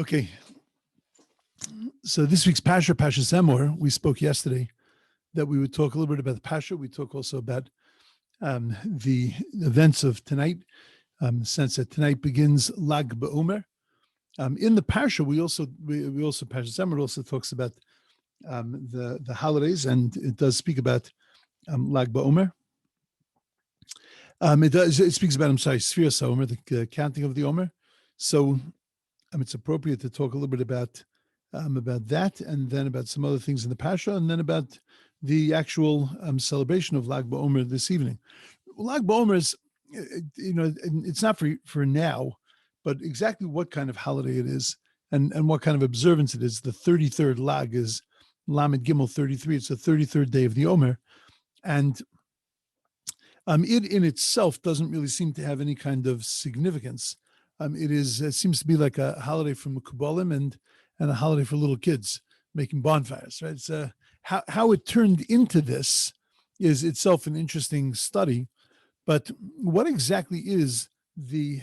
Okay, so this week's Parsha, Parshat Emor, we spoke yesterday that we would talk a little bit about the Parsha. We talk also about the events of tonight, since that tonight begins Lag Baomer. In the Parsha, we also Parshat Emor also talks about the holidays, and it does speak about Lag Baomer. It speaks about Sfiras Omer, the counting of the Omer. So it's appropriate to talk a little bit about that, and then about some other things in the Parsha, and then about the actual celebration of Lag BaOmer this evening. Lag BaOmer is, it's not for now, but exactly what kind of holiday it is, and what kind of observance it is. The 33rd Lag is Lamed Gimel 33. It's the 33rd day of the Omer, and it in itself doesn't really seem to have any kind of significance. It seems to be like a holiday for Mekubalim and a holiday for little kids making bonfires, right? It's how it turned into this is itself an interesting study. But what exactly is the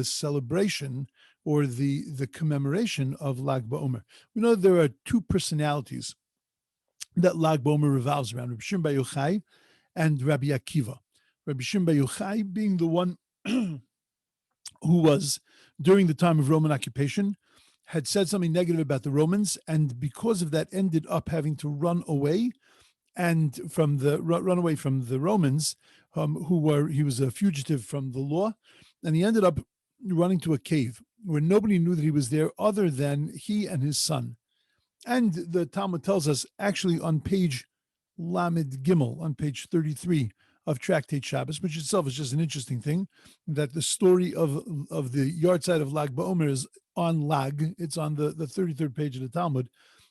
celebration or the commemoration of Lag BaOmer? We know there are two personalities that Lag BaOmer revolves around: Rabbi Shimon Bar Yochai and Rabbi Akiva. Rabbi Shimon Bar Yochai being the one who was, during the time of Roman occupation, had said something negative about the Romans, and because of that ended up having to run away from the Romans, he was a fugitive from the law, and he ended up running to a cave where nobody knew that he was there other than he and his son. And the Talmud tells us, actually on page Lamed Gimel, on page 33 of Tractate Shabbos, which itself is just an interesting thing, that the story of the yard side of Lag BaOmer is on Lag. It's on the 33rd page of the Talmud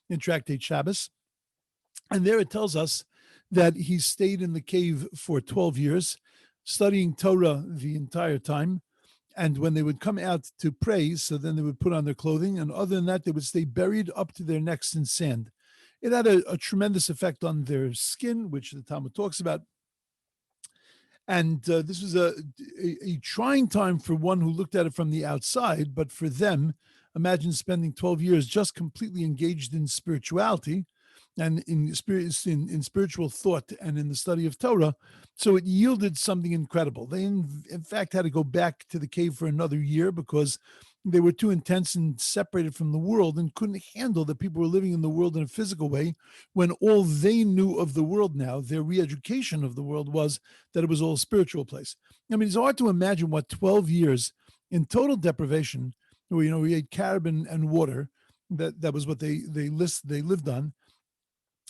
in Tractate Shabbos. And there it tells us that he stayed in the cave for 12 years, studying Torah the entire time. And when they would come out to pray, so then they would put on their clothing. And other than that, they would stay buried up to their necks in sand. It had a tremendous effect on their skin, which the Talmud talks about. And this was a trying time for one who looked at it from the outside. But for them, imagine spending 12 years just completely engaged in spirituality and in spiritual thought and in the study of Torah. So it yielded something incredible. They, in fact, had to go back to the cave for another year because they were too intense and separated from the world and couldn't handle that people were living in the world in a physical way, when all they knew of the world now, their re-education of the world, was that it was all a spiritual place. I mean, it's hard to imagine what 12 years in total deprivation, where, we ate carib and water, that was what they lived on,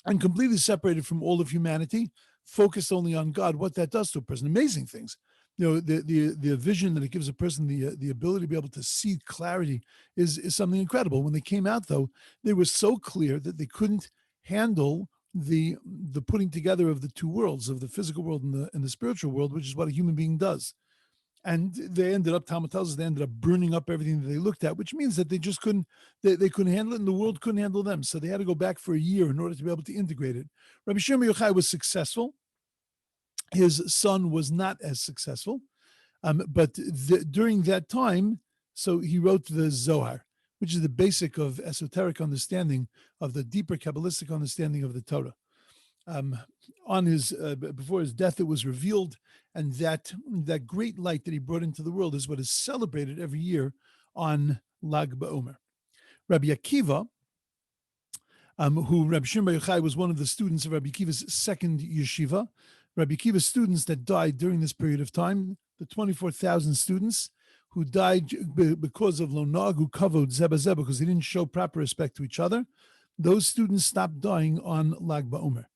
and completely separated from all of humanity, focused only on God, what that does to a person. Amazing things. The vision that it gives a person, the ability to be able to see clarity is something incredible. When they came out, though, they were so clear that they couldn't handle the putting together of the two worlds, of the physical world and the spiritual world, which is what a human being does. And they ended up, Talmud tells us, they ended up burning up everything that they looked at, which means that they just couldn't handle it, and the world couldn't handle them. So they had to go back for a year in order to be able to integrate it. Rabbi Shimon Bar Yochai was successful. His son was not as successful, but during that time, so he wrote the Zohar, which is the basic of esoteric understanding, of the deeper Kabbalistic understanding of the Torah. On his before his death, it was revealed, and that great light that he brought into the world is what is celebrated every year on Lag BaOmer. Rabbi Akiva, who Rabbi Shimon Bar Yochai was one of the students of Rabbi Akiva's second yeshiva. Rabbi Akiva's students that died during this period of time, the 24,000 students who died because of lo nagu kavod zeba zeba, because they didn't show proper respect to each other, those students stopped dying on Lag BaOmer.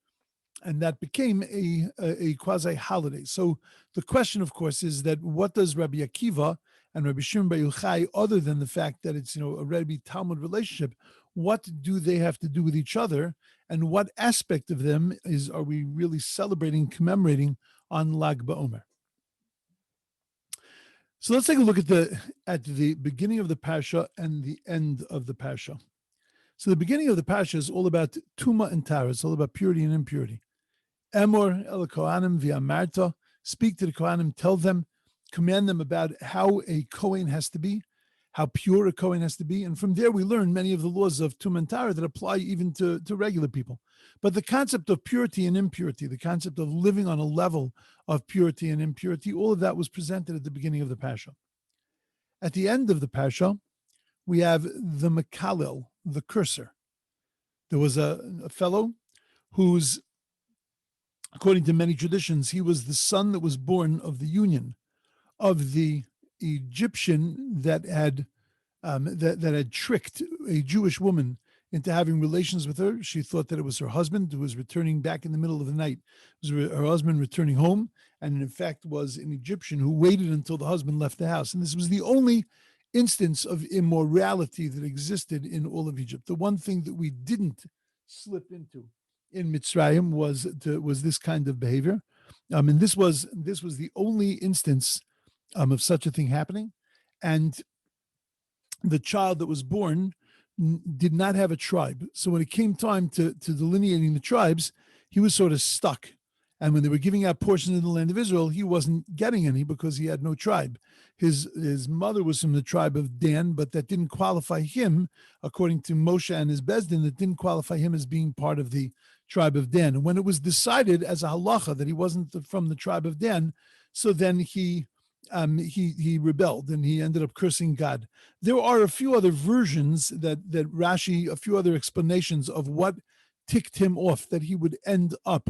And that became a quasi-holiday. So the question, of course, is that what does Rabbi Akiva and Rabbi Shimon Bar Yochai, other than the fact that it's a Rabbi Talmud relationship, what do they have to do with each other, and what aspect of them are we really celebrating, commemorating on Lag BaOmer? So let's take a look at the beginning of the Parsha and the end of the Parsha. So the beginning of the Parsha is all about Tuma and Tara. It's all about purity and impurity. Emor el Kohanim v'amarta, speak to the Kohanim, tell them, command them about how a Kohen has to be, how pure a Kohen has to be. And from there, we learn many of the laws of Tum and Tara that apply even to regular people. But the concept of purity and impurity, the concept of living on a level of purity and impurity, all of that was presented at the beginning of the Parsha. At the end of the Parsha, we have the Mekalel, the cursor. There was a fellow whose, according to many traditions, he was the son that was born of the union of the Egyptian that had tricked a Jewish woman into having relations with her. She thought that it was her husband who was returning back in the middle of the night. It was her husband returning home, and in fact was an Egyptian who waited until the husband left the house. And this was the only instance of immorality that existed in all of Egypt. The one thing that we didn't slip into in Mitzrayim was this kind of behavior, and this was the only instance of such a thing happening. And the child that was born did not have a tribe. So when it came time to delineating the tribes, he was sort of stuck. And when they were giving out portions of the land of Israel, he wasn't getting any because he had no tribe. His mother was from the tribe of Dan, but that didn't qualify him, according to Moshe and his Bezdin, that didn't qualify him as being part of the tribe of Dan. And when it was decided as a halacha that he wasn't from the tribe of Dan, so then he rebelled and he ended up cursing God. There are a few other versions that Rashi, a few other explanations of what ticked him off, that he would end up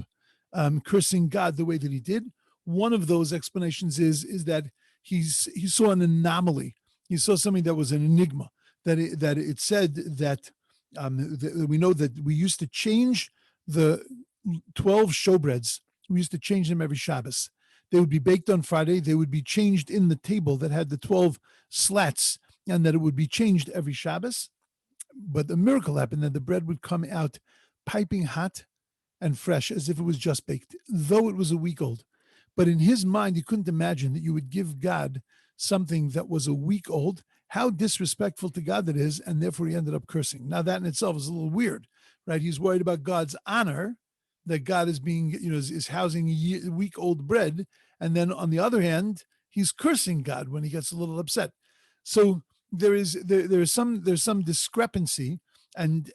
cursing God the way that he did. One of those explanations is that he saw an anomaly. He saw something that was an enigma. That it said that we know that we used to change the 12 showbreads. We used to change them every Shabbos. They would be baked on Friday. They would be changed in the table that had the 12 slats, and that it would be changed every Shabbos. But the miracle happened that the bread would come out piping hot and fresh as if it was just baked, though it was a week old. But in his mind, he couldn't imagine that you would give God something that was a week old. How disrespectful to God that is, and therefore he ended up cursing. Now that in itself is a little weird, right? He's worried about God's honor, that God is being, is housing week-old bread, and then on the other hand, he's cursing God when he gets a little upset. So there's some discrepancy and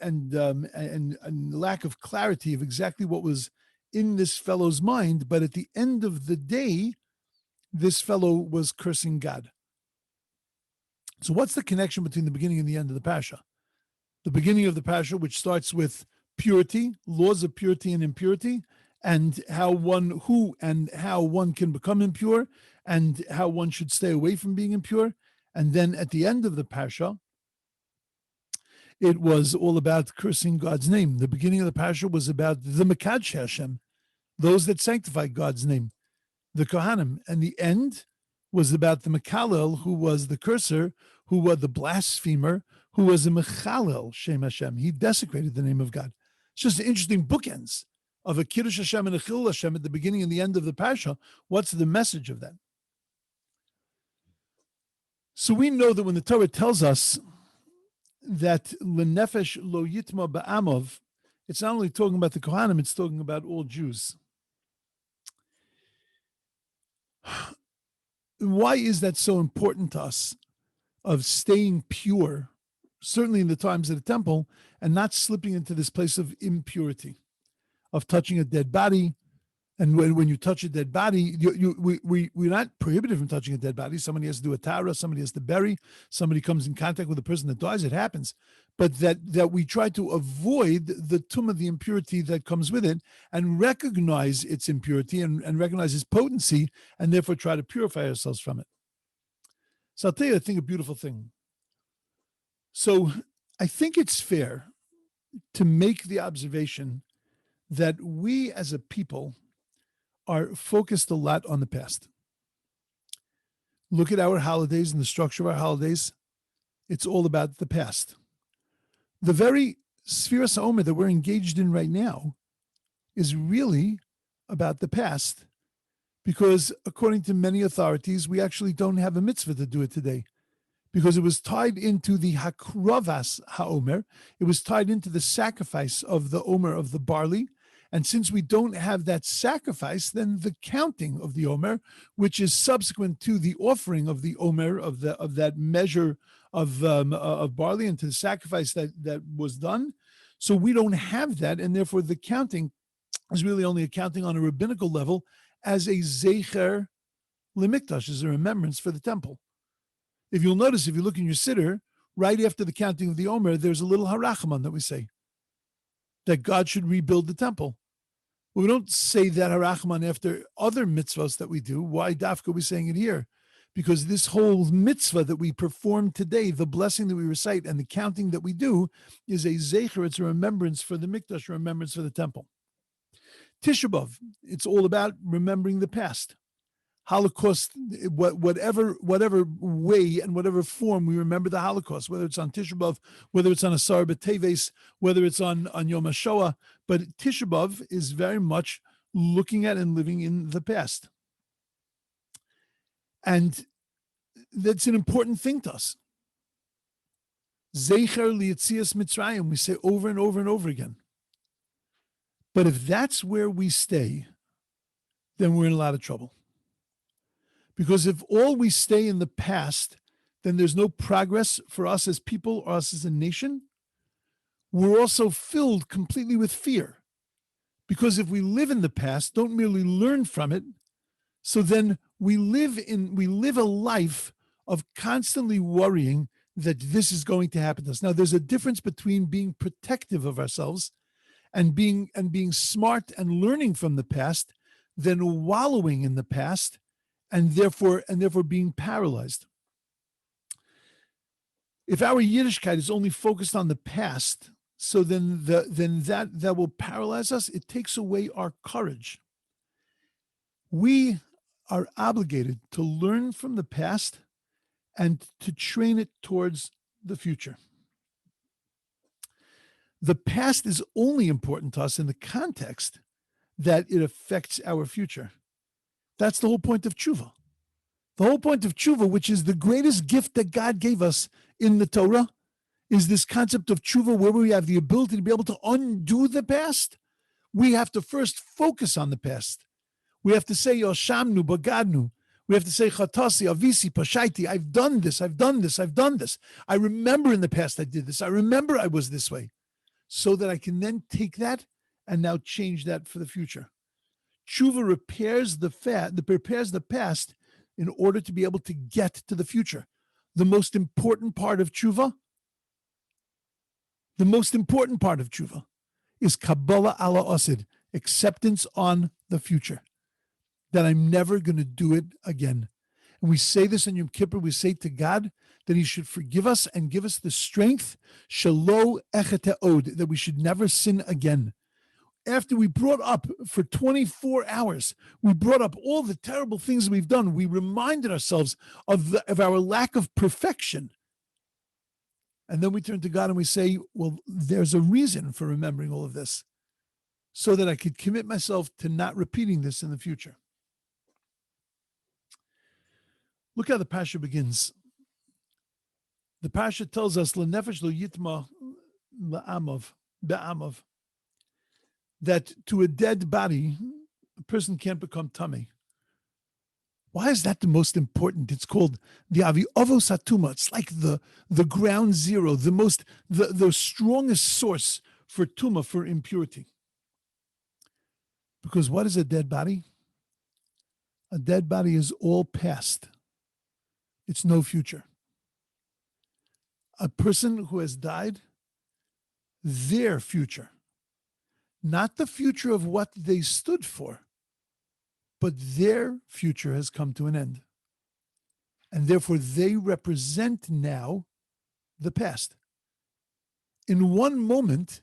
lack of clarity of exactly what was in this fellow's mind. But at the end of the day, this fellow was cursing God. So what's the connection between the beginning and the end of the Parsha? The beginning of the Parsha, which starts with purity, laws of purity and impurity, and how one can become impure, and how one should stay away from being impure. And then at the end of the Parsha, it was all about cursing God's name. The beginning of the Parsha was about the Mekadesh Hashem, those that sanctify God's name, the Kohanim. And the end was about the Mekalel, who was the cursor, who was the blasphemer, who was a Mechalel Shem Hashem. He desecrated the name of God. It's just interesting bookends of a Kiddush Hashem and a Chilul Hashem at the beginning and the end of the Parsha. What's the message of that? So we know that when the Torah tells us that L'nefesh lo yitma ba'amov, it's not only talking about the Kohanim, it's talking about all Jews. Why is that so important to us, of staying pure, certainly in the times of the temple, and not slipping into this place of impurity, of touching a dead body? And when you touch a dead body, we're not prohibited from touching a dead body. Somebody has to do a tara, somebody has to bury, somebody comes in contact with a person that dies, it happens. But that we try to avoid the tumah, the impurity that comes with it, and recognize its impurity and recognize its potency, and therefore try to purify ourselves from it. So I'll tell you, I think, a beautiful thing. So I think it's fair to make the observation that we as a people are focused a lot on the past. Look at our holidays and the structure of our holidays. It's all about the past. The very Sfiras HaOmer that we're engaged in right now is really about the past, because according to many authorities, we actually don't have a mitzvah to do it today, because it was tied into the Hakrovas HaOmer. It was tied into the sacrifice of the Omer, of the barley. And since we don't have that sacrifice, then the counting of the Omer, which is subsequent to the offering of the Omer, of that measure of barley, and to the sacrifice that was done, so we don't have that, and therefore the counting is really only a counting on a rabbinical level as a zecher lemikdash, as a remembrance for the temple. If you'll notice, if you look in your siddur, right after the counting of the Omer, there's a little harachman that we say, that God should rebuild the temple. Well, we don't say that harachman after other mitzvahs that we do. Why dafka are we saying it here? Because this whole mitzvah that we perform today, the blessing that we recite and the counting that we do, is a zecher, it's a remembrance for the mikdash, a remembrance for the temple. Tisha B'Av, it's all about remembering the past. Holocaust, whatever way and whatever form we remember the Holocaust, whether it's on Tisha B'Av, whether it's on Asar B'Teves, whether it's on Yom HaShoah, but Tisha B'Av is very much looking at and living in the past. And that's an important thing to us. Zecher li'yetzias Mitzrayim, we say over and over and over again. But if that's where we stay, then we're in a lot of trouble. Because if all we stay in the past, then there's no progress for us as people or us as a nation. We're also filled completely with fear. Because if we live in the past, don't merely learn from it, so then we live a life of constantly worrying that this is going to happen to us. Now, there's a difference between being protective of ourselves and being smart and learning from the past than wallowing in the past and therefore being paralyzed. If our Yiddishkeit is only focused on the past, so then that will paralyze us. It takes away our courage. We are obligated to learn from the past and to train it towards the future. The past is only important to us in the context that it affects our future. That's the whole point of tshuva. The whole point of tshuva, which is the greatest gift that God gave us in the Torah, is this concept of tshuva where we have the ability to be able to undo the past. We have to first focus on the past. We have to say, Yoshamnu, Bagadnu. We have to say, Chatasi, Avisi, Pashaiti. I've done this, I've done this, I've done this. I remember in the past I did this. I remember I was this way. So that I can then take that and now change that for the future. Tshuva prepares the past in order to be able to get to the future. The most important part of tshuva is Kabbalah ala Osid, acceptance on the future, that I'm never going to do it again. And we say this in Yom Kippur, we say to God that he should forgive us and give us the strength, shelo echete od, that we should never sin again. After we brought up for 24 hours, we brought up all the terrible things we've done. We reminded ourselves of our lack of perfection. And then we turn to God and we say, well, there's a reason for remembering all of this, so that I could commit myself to not repeating this in the future. Look how the Parsha begins. The Parsha tells us, L'nefesh lo yitma be'amav, that to a dead body, a person can't become tamei. Why is that the most important? It's called the avi ovos hatuma. It's like the ground zero, the strongest source for tuma, for impurity. Because what is a dead body? A dead body is all past. It's no future. A person who has died, their future, not the future of what they stood for, but their future has come to an end. And therefore they represent now the past. In one moment,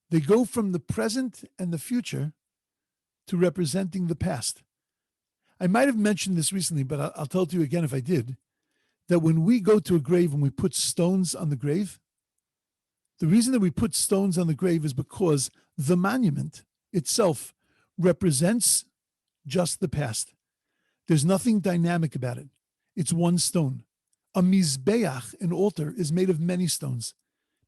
they go from the present and the future to representing the past. I might have mentioned this recently, but I'll tell it to you again if I did, that when we go to a grave and we put stones on the grave, the reason that we put stones on the grave is because the monument itself represents just the past. There's nothing dynamic about it. It's one stone. A mizbeach, an altar, is made of many stones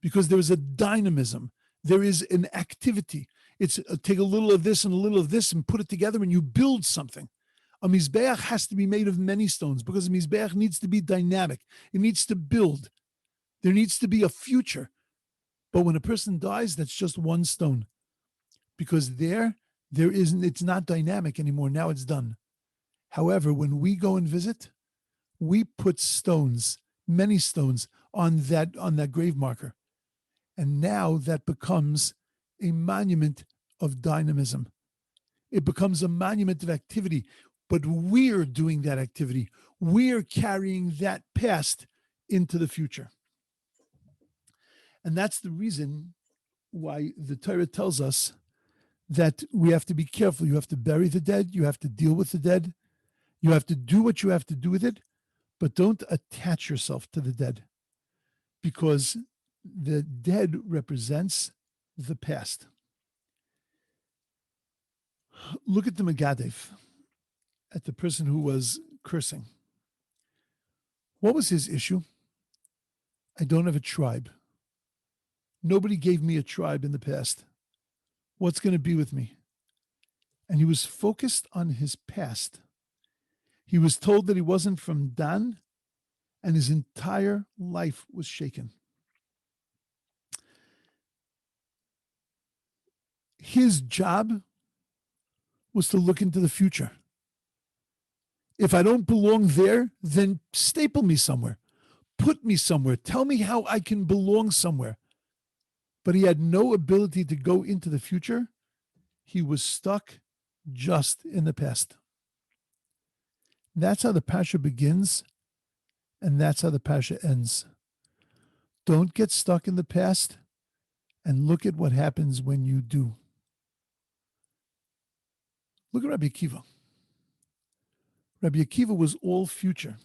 because there is a dynamism. There is an activity. It's take a little of this and a little of this and put it together and you build something. A Mizbeach has to be made of many stones because a Mizbeach needs to be dynamic. It needs to build. There needs to be a future. But when a person dies, that's just one stone. Because there isn't, it's not dynamic anymore. Now it's done. However, when we go and visit, we put stones, many stones, on that grave marker. And now that becomes a monument of dynamism. It becomes a monument of activity. But we're doing that activity. We're carrying that past into the future. And that's the reason why the Torah tells us that we have to be careful. You have to bury the dead. You have to deal with the dead. You have to do what you have to do with it, but don't attach yourself to the dead, because the dead represents the past. Look at the Megadev, at the person who was cursing. What was his issue? I don't have a tribe. Nobody gave me a tribe in the past. What's going to be with me? And he was focused on his past. He was told that he wasn't from Dan, and his entire life was shaken. His job was to look into the future. If I don't belong there, then staple me somewhere. Put me somewhere. Tell me how I can belong somewhere. But he had no ability to go into the future. He was stuck just in the past. That's how the Parsha begins, and that's how the Parsha ends. Don't get stuck in the past, and look at what happens when you do. Look at Rabbi Akiva. Rabbi Akiva was all future.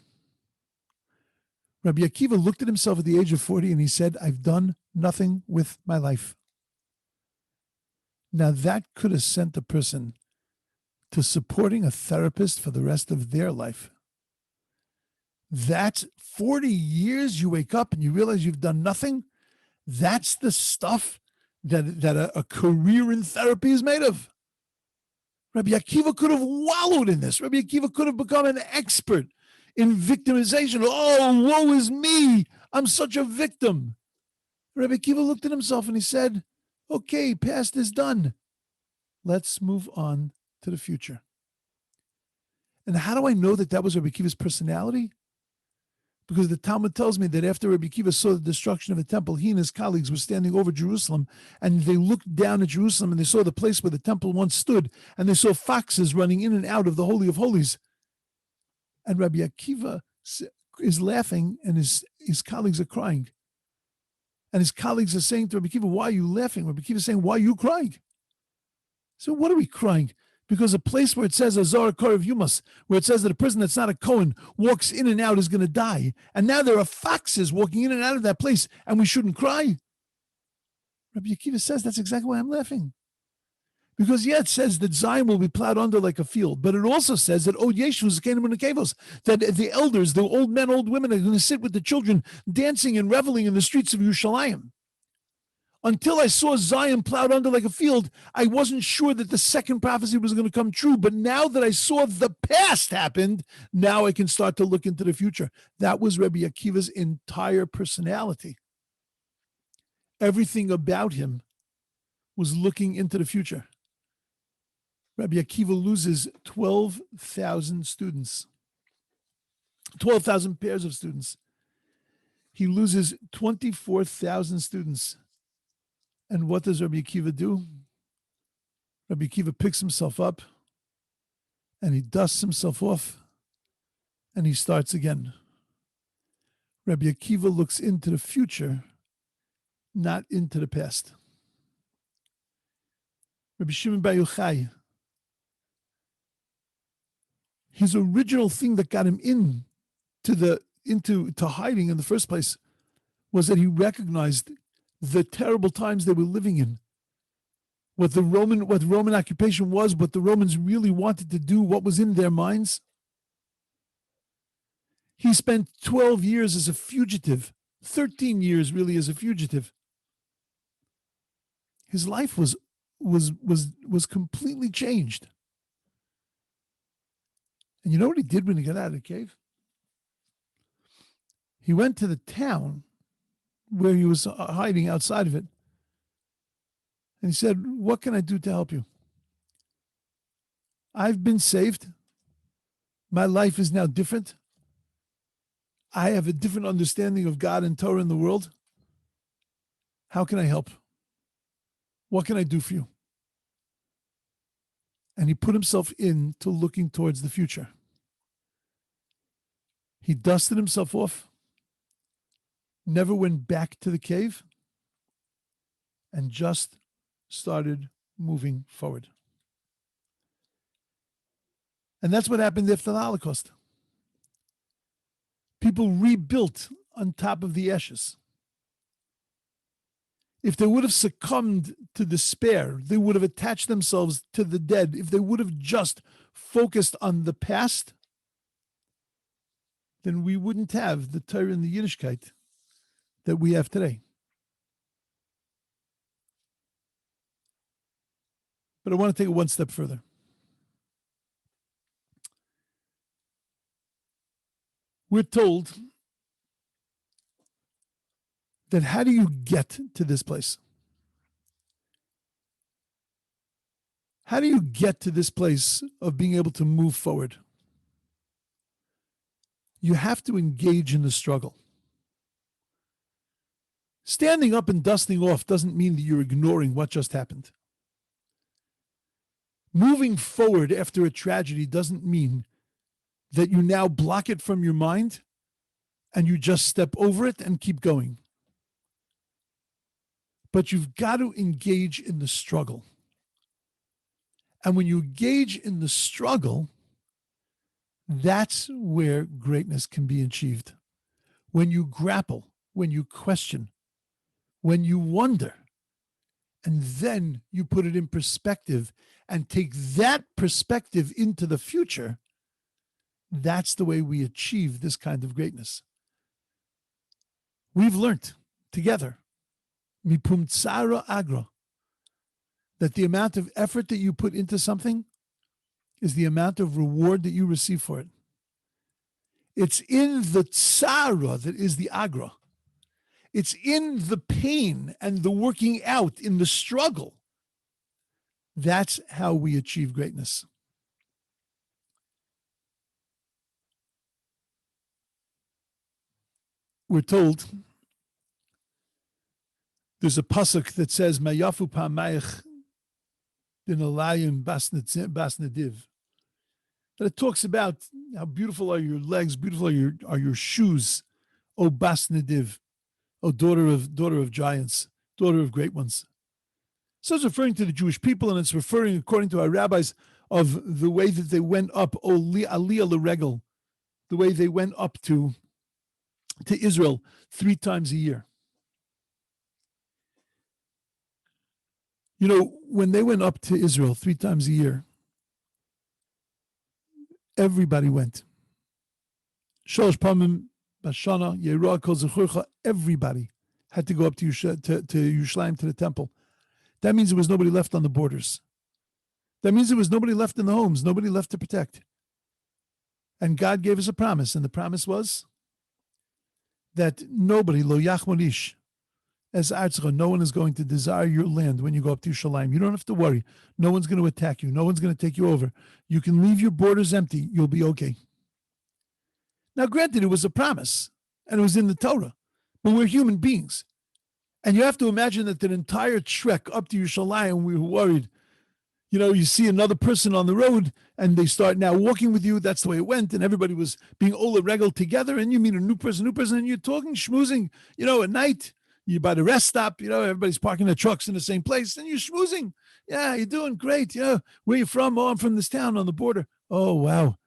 Rabbi Akiva looked at himself at the age of 40 and he said, I've done nothing with my life. Now that could have sent a person to supporting a therapist for the rest of their life. That's 40 years you wake up and you realize you've done nothing. That's the stuff that a career in therapy is made of. Rabbi Akiva could have wallowed in this. Rabbi Akiva could have become an expert in victimization. Oh, woe is me. I'm such a victim. Rabbi Akiva looked at himself and he said, okay, past is done. Let's move on to the future. And how do I know that that was Rabbi Akiva's personality? Because the Talmud tells me that after Rabbi Akiva saw the destruction of the temple, he and his colleagues were standing over Jerusalem, and they looked down at Jerusalem and they saw the place where the temple once stood, and they saw foxes running in and out of the Holy of Holies. And Rabbi Akiva is laughing, and his colleagues are crying. And his colleagues are saying to Rabbi Akiva, why are you laughing? Rabbi Akiva is saying, why are you crying? So what are we crying? Because a place where it says Azar Korev Yumas, where it says that a person that's not a Kohen walks in and out is going to die. And now there are foxes walking in and out of that place, and we shouldn't cry. Rabbi Akiva says that's exactly why I'm laughing. Because yeah, it says that Zion will be plowed under like a field, but it also says that Od Yeshus came in the Kavos, that the elders, the old men, old women are going to sit with the children dancing and reveling in the streets of Yerushalayim. Until I saw Zion plowed under like a field, I wasn't sure that the second prophecy was going to come true. But now that I saw the past happened, now I can start to look into the future. That was Rabbi Akiva's entire personality. Everything about him was looking into the future. Rabbi Akiva loses 12,000 students, 12,000 pairs of students. He loses 24,000 students. And what does Rabbi Akiva do? Rabbi Akiva picks himself up and he dusts himself off and he starts again. Rabbi Akiva looks into the future, not into the past. Rabbi Shimon Bar Yochai, his original thing that got him into hiding in the first place was that he recognized the terrible times they were living in, what Roman occupation was, what the Romans really wanted to do, what was in their minds. He spent 12 years as a fugitive, 13 years really as a fugitive. His life was was completely changed. And you know what he did when he got out of the cave? He went to the town where he was hiding outside of it. And he said, "What can I do to help you? I've been saved. My life is now different. I have a different understanding of God and Torah in the world. How can I help? What can I do for you?" And he put himself into looking towards the future. He dusted himself off, never went back to the cave, and just started moving forward. And that's what happened after the Holocaust. People rebuilt on top of the ashes. If they would have succumbed to despair, they would have attached themselves to the dead. If they would have just focused on the past, then we wouldn't have the Torah and the Yiddishkeit that we have today. But I want to take it one step further. We're told that how do you get to this place? How do you get to this place of being able to move forward? You have to engage in the struggle. Standing up and dusting off doesn't mean that you're ignoring what just happened. Moving forward after a tragedy doesn't mean that you now block it from your mind and you just step over it and keep going. But you've got to engage in the struggle. And when you engage in the struggle, that's where greatness can be achieved. When you grapple, when you question, when you wonder, and then you put it in perspective and take that perspective into the future, that's the way we achieve this kind of greatness. We've learned together, mipum tsara agra, that the amount of effort that you put into something is the amount of reward that you receive for it. It's in the tsara that is the agra. It's in the pain and the working out, in the struggle. That's how we achieve greatness. We're told there's a pasuk that says, "Mayafu pa'mayich dinalayim basnediv." That it talks about how beautiful are your legs, beautiful are your shoes, O basnediv, O daughter of giants, daughter of great ones. So it's referring to the Jewish people, and it's referring, according to our rabbis, of the way that they went up, O aliyah l'regel, the way they went up to Israel 3 times a year. You know, when they went up to Israel 3 times a year, everybody went. Shalosh pamim bashana yeroah kol zechurcha. Everybody had to go up to Yerushalayim, to the temple. That means there was nobody left on the borders. That means there was nobody left in the homes, nobody left to protect. And God gave us a promise, and the promise was that nobody, lo yachmonish, as Artzcha, no one is going to desire your land when you go up to Yerushalayim. You don't have to worry. No one's going to attack you. No one's going to take you over. You can leave your borders empty. You'll be okay. Now, granted, it was a promise, and it was in the Torah, but we're human beings. And you have to imagine that the entire trek up to Yerushalayim, we were worried. You know, you see another person on the road, and they start now walking with you. That's the way it went, and everybody was being ola regel together, and you meet a new person, and you're talking, schmoozing, you know, at night. You're by the rest stop, you know, everybody's parking their trucks in the same place, and you're schmoozing. Yeah, you're doing great. Yeah, where you from? Oh, I'm from this town on the border. Oh, wow.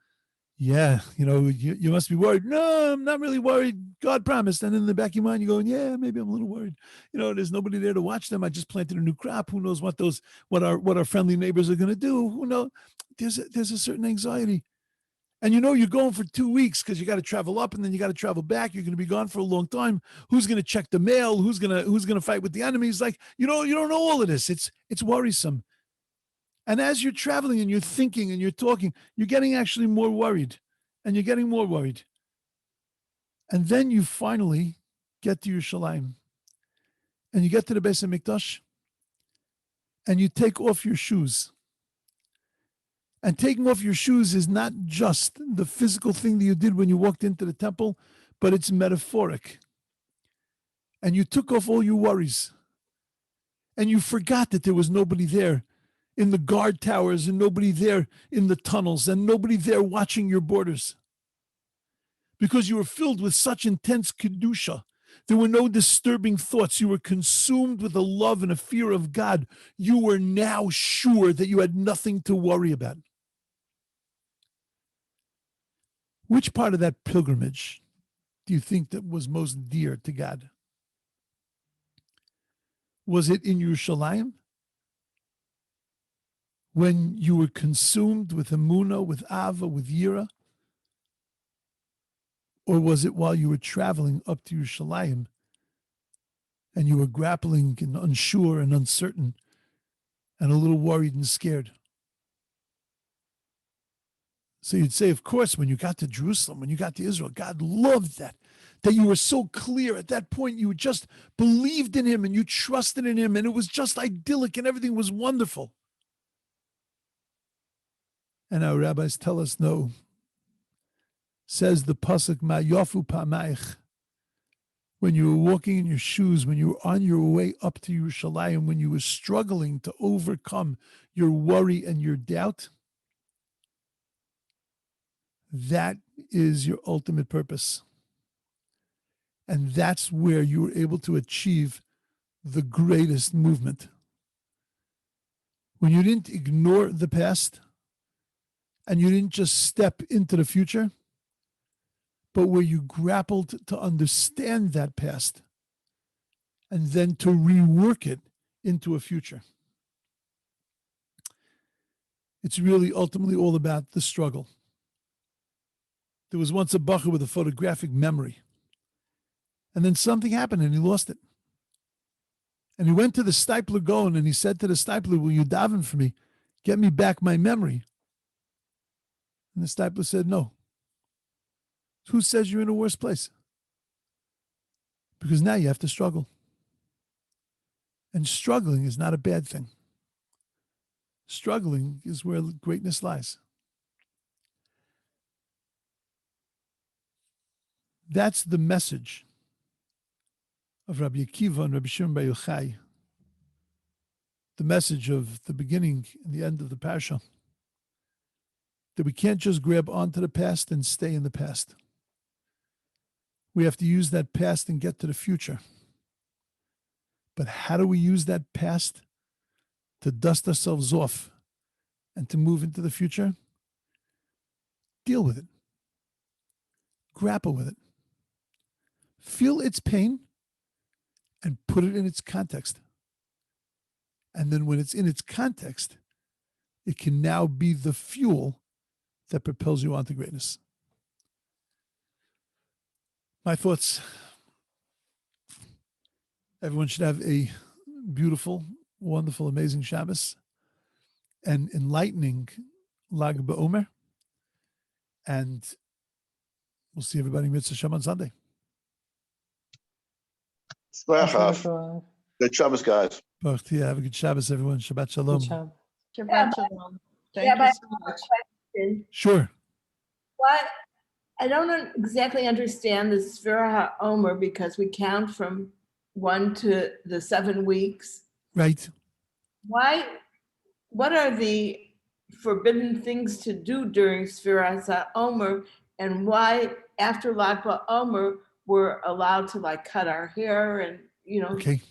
Yeah, you know, you must be worried. No, I'm not really worried. God promised. And in the back of your mind, you're going, yeah, maybe I'm a little worried. You know, there's nobody there to watch them. I just planted a new crop. Who knows what our friendly neighbors are going to do? Who knows? There's a certain anxiety. And you're going for 2 weeks because you got to travel up and then you got to travel back. You're going to be gone for a long time. Who's going to check the mail? Who's going to fight with the enemies? Like, you don't know all of this. It's worrisome. And as you're traveling and you're thinking and you're talking, you're getting actually more worried, and you're getting more worried. And then you finally get to Yerushalayim, and you get to the Beis HaMikdash, and you take off your shoes. And taking off your shoes is not just the physical thing that you did when you walked into the temple, but it's metaphoric. And you took off all your worries. And you forgot that there was nobody there in the guard towers, and nobody there in the tunnels, and nobody there watching your borders. Because you were filled with such intense kedusha. There were no disturbing thoughts. You were consumed with a love and a fear of God. You were now sure that you had nothing to worry about. Which part of that pilgrimage do you think that was most dear to God? Was it in Yerushalayim, when you were consumed with emunah, with ava, with yira? Or was it while you were traveling up to Yerushalayim and you were grappling and unsure and uncertain and a little worried and scared? So you'd say, of course, when you got to Jerusalem, when you got to Israel, God loved that you were so clear. At that point, you just believed in him and you trusted in him, and it was just idyllic and everything was wonderful. And our rabbis tell us, no. Says the pasuk, Ma yofu pa'maich. When you were walking in your shoes, when you were on your way up to Yerushalayim, when you were struggling to overcome your worry and your doubt, that is your ultimate purpose. And that's where you were able to achieve the greatest movement. When you didn't ignore the past and you didn't just step into the future, but where you grappled to understand that past and then to rework it into a future. It's really ultimately all about the struggle. There was once a bacher with a photographic memory, and then something happened and he lost it. And he went to the stipler Gaon and he said to the stipler, will you daven for me? Get me back my memory. And the stipler said, no. Who says you're in a worse place? Because now you have to struggle. And struggling is not a bad thing. Struggling is where greatness lies. That's the message of Rabbi Akiva and Rabbi Shimon Bar Yochai. The message of the beginning and the end of the Parsha. That we can't just grab onto the past and stay in the past. We have to use that past and get to the future. But how do we use that past to dust ourselves off and to move into the future? Deal with it. Grapple with it. Feel its pain and put it in its context. And then when it's in its context, it can now be the fuel that propels you on to greatness. My thoughts. Everyone should have a beautiful, wonderful, amazing Shabbos and enlightening Lag Baomer. And we'll see everybody in Mitzvah Shem on Sunday. Good Shabbos, guys. Have a good Shabbos, everyone. Shabbat Shalom. Shabbat Shalom. Thank you so much. Sure. What? I don't exactly understand the Sfira HaOmer because we count from 1 to the 7 weeks. Right. Why? What are the forbidden things to do during Sfira HaOmer, and why after Lag BaOmer we're allowed to cut our hair and Okay.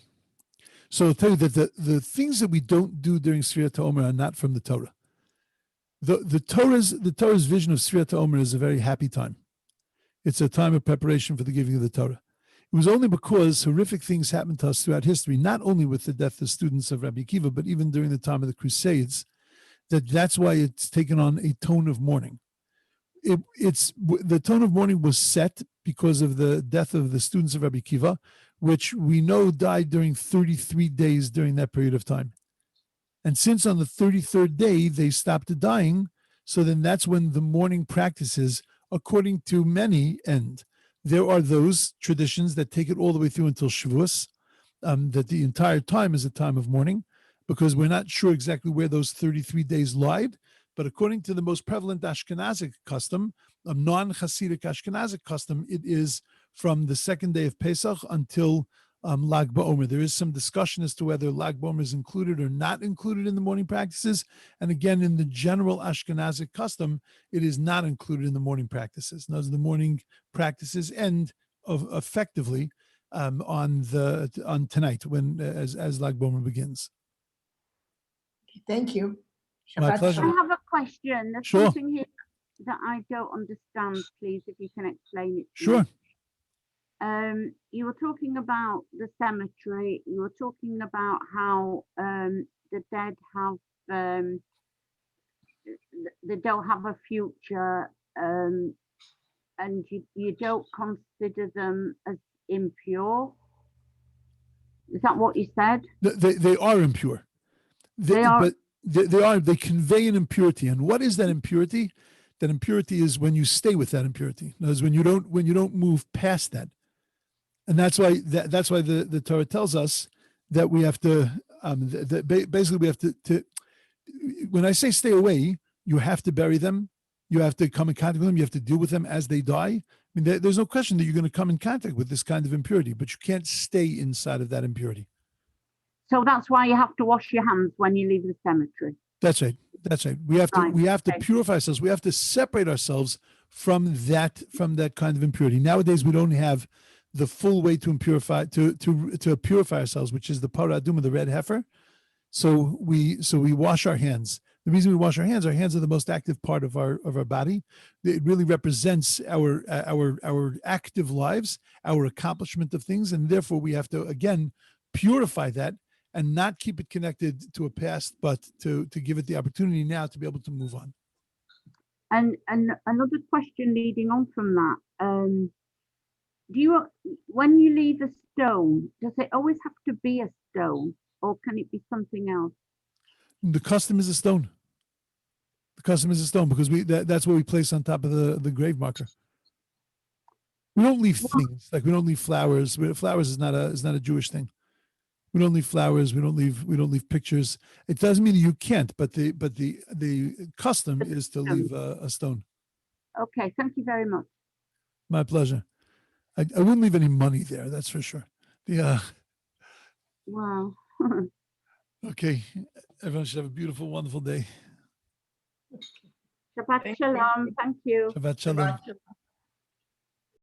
So I'll tell you that the things that we don't do during Sfirat HaOmer are not from the Torah. The Torah's vision of Sfirat HaOmer is a very happy time. It's a time of preparation for the giving of the Torah. It was only because horrific things happened to us throughout history, not only with the death of students of Rabbi Akiva, but even during the time of the Crusades, that's why it's taken on a tone of mourning. the tone of mourning was set because of the death of the students of Rabbi Kiva, which we know died during 33 days during that period of time. And since on the 33rd day they stopped dying, so then that's when the mourning practices, according to many, end. There are those traditions that take it all the way through until Shavuos, that the entire time is a time of mourning, because we're not sure exactly where those 33 days lied. But according to the most prevalent Ashkenazic custom, a non-Hasidic Ashkenazic custom, it is from the second day of Pesach until Lag Baomer. There is some discussion as to whether Lag Baomer is included or not included in the mourning practices. And again, in the general Ashkenazic custom, it is not included in the mourning practices. Those the mourning practices end effectively on tonight when as Lag Baomer begins. Thank you. My Shabbat pleasure. I shalom. have a question. There's Sure. something here that I don't understand, please, if you can explain it to Sure. me. You were talking about the cemetery. You were talking about how the dead have they don't have a future, and you don't consider them as impure. Is that what you said? They are impure. They are. But they convey an impurity. And what is that impurity? That impurity is when you stay with that impurity. In other words, when you don't move past that. And that's why the Torah tells us that we have to basically we have to when I say stay away, you have to bury them, you have to come in contact with them, you have to deal with them as they die. I mean, there's no question that you're going to come in contact with this kind of impurity, but you can't stay inside of that impurity. So that's why you have to wash your hands when you leave the cemetery. That's right. That's right. We have to purify ourselves. We have to separate ourselves from that kind of impurity. Nowadays, we don't have the full way to purify ourselves, which is the parah adumah, the red heifer. So we wash our hands. The reason we wash our hands are the most active part of our body. It really represents our active lives, our accomplishment of things, and therefore we have to again purify that and not keep it connected to a past, but to give it the opportunity now to be able to move on. And another question leading on from that, when you leave a stone, does it always have to be a stone, or can it be something else? The custom is a stone. The custom is a stone because that's what we place on top of the grave marker. We don't leave things, like we don't leave flowers. Flowers is not a Jewish thing. We don't leave flowers. We don't leave pictures. It doesn't mean that you can't, but the custom is to leave a stone. Okay, thank you very much. My pleasure. I wouldn't leave any money there. That's for sure. Wow. Okay. Everyone should have a beautiful, wonderful day. Shabbat shalom. Thank you. Shabbat shalom. Shabbat shalom.